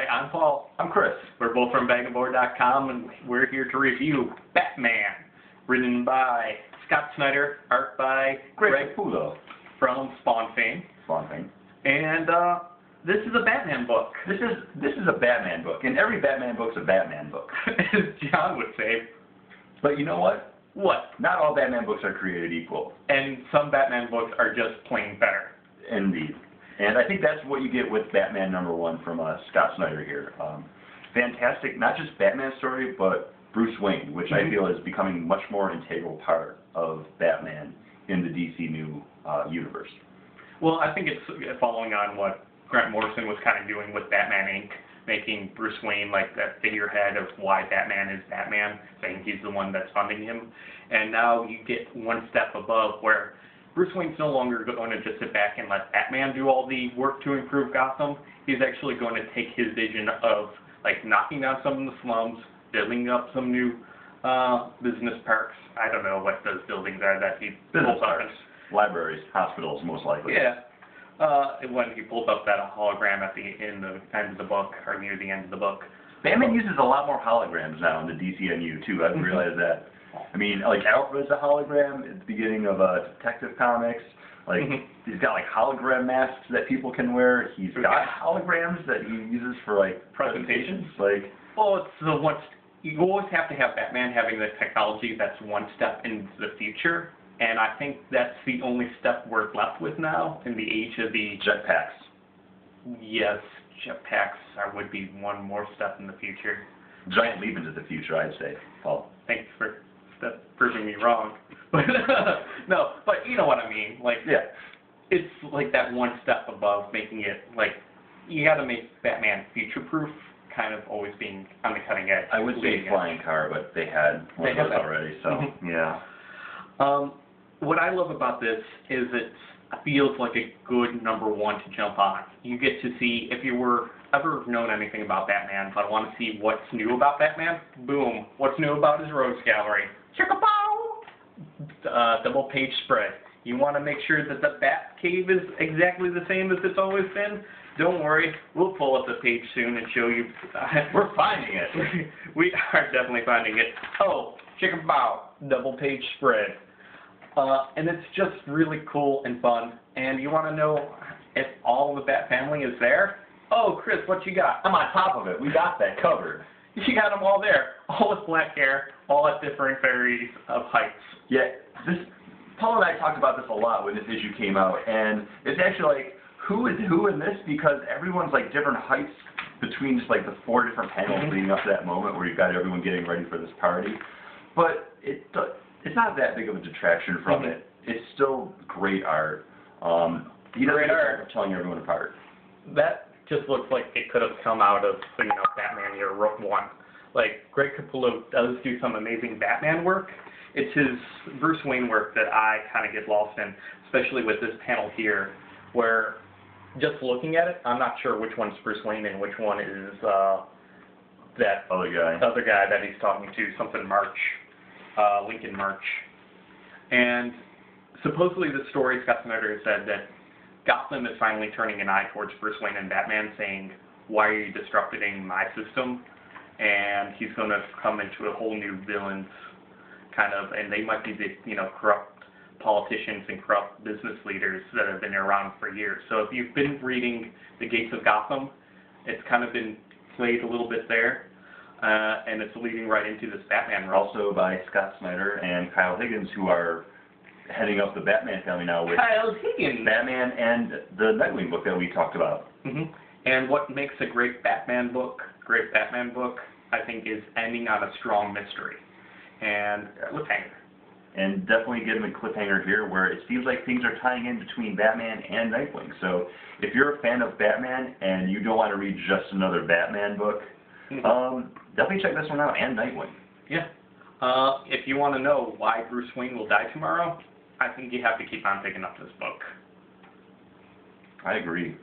Hi, I'm Paul. I'm Chris. We're both from bagandboard.com, and we're here to review Batman, written by Scott Snyder, art by Greg Capullo from Spawn fame. And this is a Batman book. This is a Batman book, and every Batman book's a Batman book. As John would say. But you know what? What? Not all Batman books are created equal. And some Batman books are just plain better. Indeed. And I think that's what you get with Batman #1 from Scott Snyder here. Fantastic, not just Batman story, but Bruce Wayne, which I feel is becoming much more integral part of Batman in the DC new universe. Well, I think it's following on what Grant Morrison was kind of doing with Batman Inc., making Bruce Wayne like that figurehead of why Batman is Batman, saying he's the one that's funding him. And now you get one step above where Bruce Wayne's no longer going to just sit back and let Batman do all the work to improve Gotham. He's actually going to take his vision of like knocking down some of the slums, building up some new business parks. I don't know what those buildings are that he pulls up. Libraries, hospitals, most likely. Yeah. When he pulls up that hologram at the end of the book, or near the end of the book. Batman uses a lot more holograms now in the DCNU too. I've realized that. I mean, like Alfred's a hologram at the beginning of Detective Comics. Like he's got like hologram masks that people can wear. He's got holograms that he uses for like presentations. Like, well, it's the one. You always have to have Batman having the technology that's one step into the future, and I think that's the only step we're left with now in the age of the jetpacks. Yes, jetpacks would be one more step in the future. Giant leap into the future, I'd say, Paul. Thanks for proving me wrong. But no, but you know what I mean. Like, yeah, it's like that one step above, making it like you got to make Batman future-proof, kind of always being on the cutting edge. I would say flying car, but they had one of those already. So yeah. What I love about this is it feels like a good #1 to jump on. You get to see, if you were ever known anything about Batman, but want to see what's new about Batman, boom, what's new about his rogues gallery. Double page spread. You want to make sure that the Batcave is exactly the same as it's always been? Don't worry, we'll pull up the page soon and show you. We're finding it. We are definitely finding it. Oh, double page spread. And it's just really cool and fun. And you want to know if all the Bat family is there? Oh, Chris, what you got? I'm on top of it. We got that covered. You got them all there, all with black hair, all at different varies of heights. Yeah, Paul and I talked about this a lot when this issue came out, and it's actually like, who is who in this? Because everyone's like different heights between just like the 4 different panels leading up to that moment where you've got everyone getting ready for this party. But it's not that big of a detraction from it. It's still great art. Great art. Telling everyone apart. That just looks like it could have come out of, Batman Year 1. Like, Greg Capullo does do some amazing Batman work. It's his Bruce Wayne work that I kind of get lost in, especially with this panel here, where just looking at it, I'm not sure which one's Bruce Wayne and which one is that other guy that he's talking to, something March, Lincoln March. And supposedly the story, Scott Snyder said that Gotham is finally turning an eye towards Bruce Wayne and Batman, saying, why are you disrupting my system? And he's going to come into a whole new villains kind of, and they might be the, corrupt politicians and corrupt business leaders that have been around for years. So if you've been reading The Gates of Gotham, it's kind of been played a little bit there, and it's leading right into this Batman role. Also by Scott Snyder and Kyle Higgins, who are heading up the Batman family now with Kyle Higgins. Batman and the Nightwing book that we talked about. And what makes a great Batman book, I think, is ending on a strong mystery and cliffhanger. And definitely getting a cliffhanger here where it seems like things are tying in between Batman and Nightwing. So if you're a fan of Batman and you don't want to read just another Batman book, definitely check this one out, and Nightwing. Yeah. If you want to know why Bruce Wayne will die tomorrow, I think you have to keep on picking up this book. I agree.